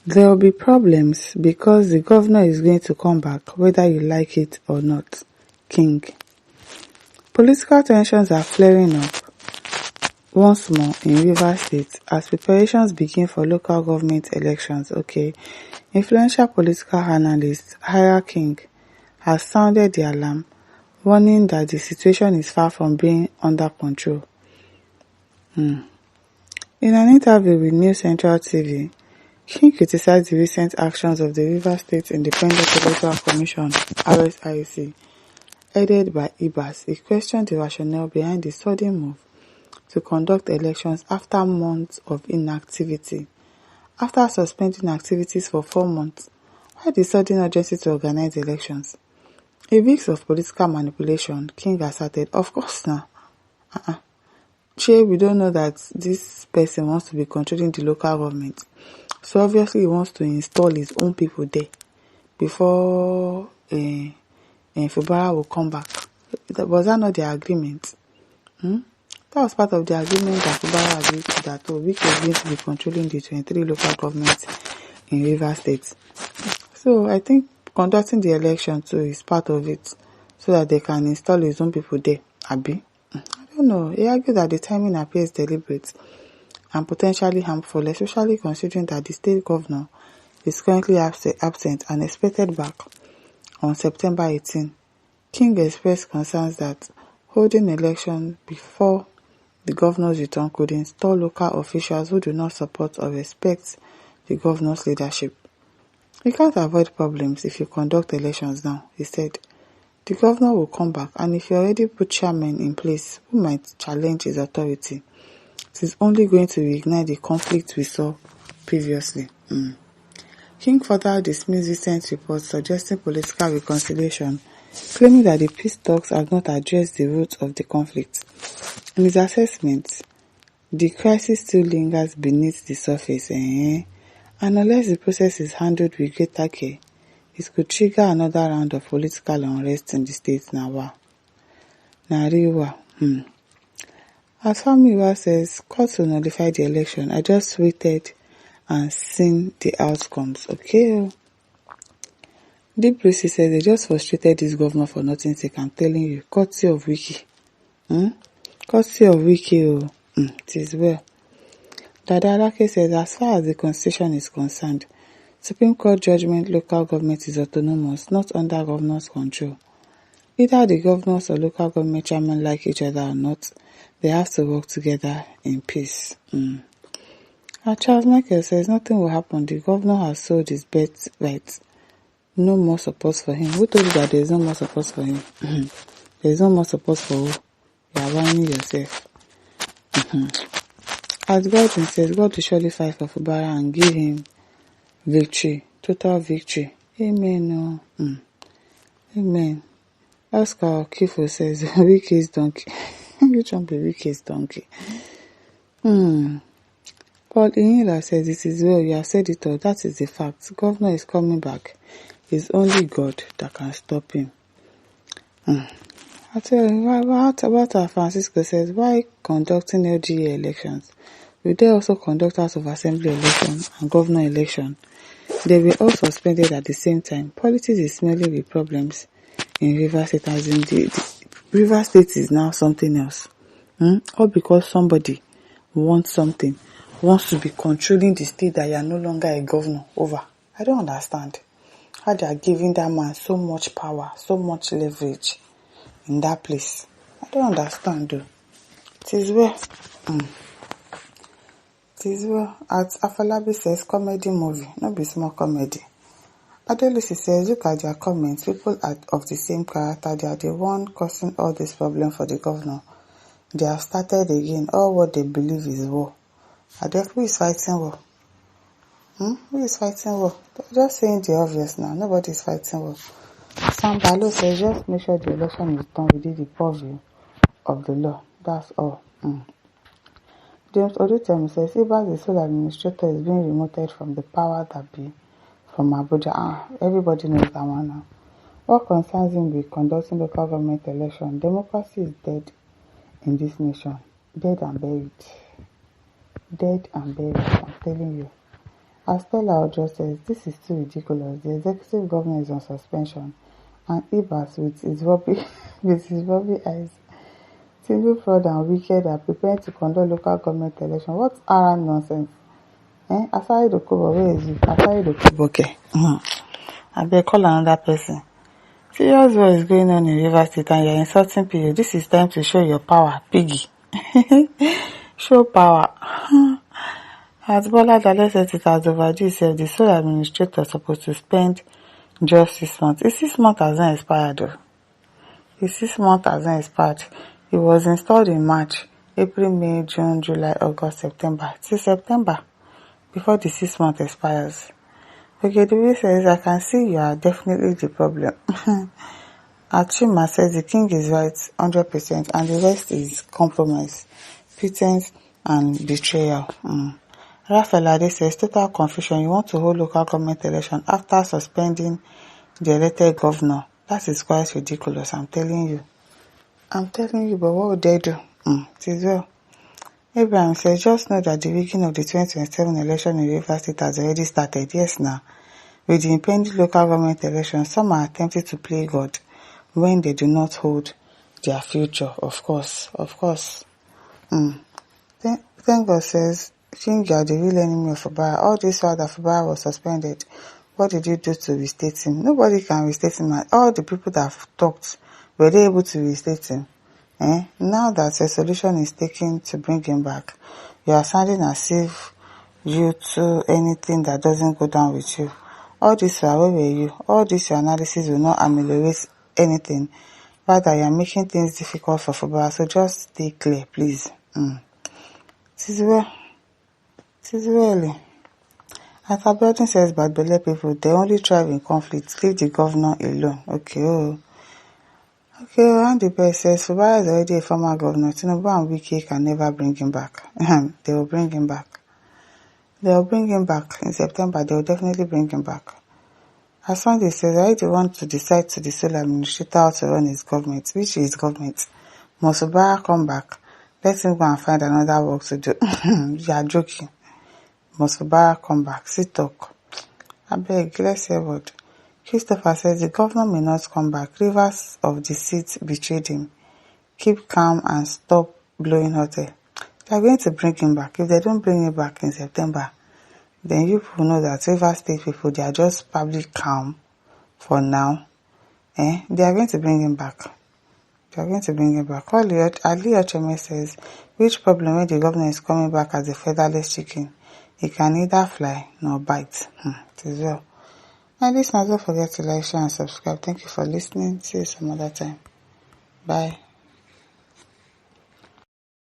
There will be problems because the governor is going to come back whether you like it or not. King. Political tensions are flaring up once more in Rivers State as preparations begin for local government elections. Influential political analyst Hira King has sounded the alarm, warning that the situation is far from being under control. In an interview with News Central TV, King criticized the recent actions of the Rivers State Independent Electoral Commission (RSIEC), headed by Ibas. He questioned the rationale behind the sudden move to conduct elections after months of inactivity. After suspending activities for 4 months, why the sudden urgency to organize elections? A mix of political manipulation, King asserted. Of course now. We don't know that this person wants to be controlling the local government. So obviously he wants to install his own people there before Fubara will come back. Was that not the agreement? That was part of the agreement that Fubara agreed to, that Wike is going to be controlling the 23 local governments in Rivers State. So I think conducting the election too is part of it, so that they can install his own people there. Abi? I don't know. He argued that the timing appears deliberate and potentially harmful, especially considering that the state governor is currently absent and expected back on September 18. King expressed concerns that holding election before the governor's return could install local officials who do not support or respect the governor's leadership. You can't avoid problems if you conduct elections now, he said. The governor will come back, and if you already put chairmen in place who might challenge his authority, it is only going to reignite the conflict we saw previously. King further dismissed recent reports suggesting political reconciliation, claiming that the peace talks have not addressed the roots of the conflict. In his assessment, the crisis still lingers beneath the surface, and unless the process is handled with greater care, it could trigger another round of political unrest in the state now. As Famiwa says, courts will nullify the election. I just waited and seen the outcomes. Deep Brucey says they just frustrated this governor for nothing's sake. I'm telling you, courtesy of Wiki. Courtesy of Wiki, it is well. Dada Alake says, as far as the constitution is concerned, Supreme Court judgment local government is autonomous, not under governor's control. Either the governors or local government chairmen like each other or not, they have to work together in peace. Charles Michael says nothing will happen. The governor has sold his birthright. No more support for him. Who told you that there is no more support for him? There is no more support for who? You are whining yourself. As Godwin says, God will surely fight for Fubara and give him victory, total victory. Amen. Amen. Oscar Kifo says, Wiki's donkey. Which one be Wiki's donkey? Paul Inila says, it is well, you have said it all. That is the fact. Governor is coming back. It's only God that can stop him. I tell you, what about Francisco says, why conducting LGA elections? Will they also conduct House of Assembly election and governor election? They were all suspended at the same time. Politics is smelling with problems in Rivers State, as in the Rivers State is now something else. All because somebody wants something, wants to be controlling the state that you are no longer a governor over. I don't understand how they are giving that man so much power, so much leverage in that place. I don't understand though. It is well. It is well. As Afolabi says, comedy movie, not be small comedy. Adelusi says, look at their comments. People are of the same character. They are the one causing all this problem for the governor. They have started again. All what they believe is war. Who is fighting war? Who is fighting war? They're just saying the obvious now. Nobody is fighting war. Sam Balo says, just make sure the election is done within the purview of the law. That's all. James Odutemi says, Ibas, the sole administrator, is being remoted from the power that be from Abuja. Everybody knows that one now. What concerns him with conducting local government election? Democracy is dead in this nation. Dead and buried. Dead and buried, I'm telling you. As Stella Ojo says, this is too ridiculous. The executive governor is on suspension, and Ibas with his rubby eyes. Civil fraud and wicked are preparing to conduct local government election. What aram nonsense? Asari Dokubo, where is you? Asari Dokubo, okay. I beg call another person. Serious what is going on in River State and you're insulting people. This is time to show your power, piggy. Show power. As Bola Dale said it has overdue, said the sole administrator is supposed to spend just 6 months. The 6 months hasn't expired though. The 6 months hasn't expired. It was installed in March, April, May, June, July, August, September. Till September, before the 6 months expires. Okay, the way says, I can see you are definitely the problem. Achima says the king is right 100% and the rest is compromise, pretense and betrayal. Raphael Ade says total confusion. You want to hold local government election after suspending the elected governor. That is quite ridiculous, I'm telling you. But what would they do? It is well. Abraham says, just know that the rigging of the 2027 election in River State has already started. Yes, now. With the impending local government election, some are attempting to play God when they do not hold their future, of course. Thank God says, King, you are the real enemy of Fubara. All this while that Fubara was suspended, what did you do to restate him? Nobody can restate him. All the people that have talked, were they able to restate him? Now that a solution is taken to bring him back, you are sounding as if you do anything that doesn't go down with you. All this, where were you? All this, your analysis will not ameliorate anything. Rather, you are making things difficult for Fubara, so just stay clear, please. It is well. As Abiodun says, bad belle people, they only thrive in conflict. Leave the governor alone. Okay, and the best says, Fubara is already a former governor. Tinubu and Wike can never bring him back. They will bring him back. In September. They will definitely bring him back. As Sunday says, I don't want to decide to the sole administrator how to run his government, which is government. Must Fubara come back? Let him go and find another work to do. You are joking. Must Fubara come back? See talk. I beg, let's hear what. Christopher says the governor may not come back. Rivers of the seat betrayed him. Keep calm and stop blowing hot air. They are going to bring him back. If they don't bring him back in September, then you people know that River State people, they are just probably calm for now. They are going to bring him back. Ali Ocheme says, which problem when the governor is coming back as a featherless chicken? He can neither fly nor bite. It is well. And this, don't forget to like, share and subscribe. Thank you for listening. See you some other time. Bye.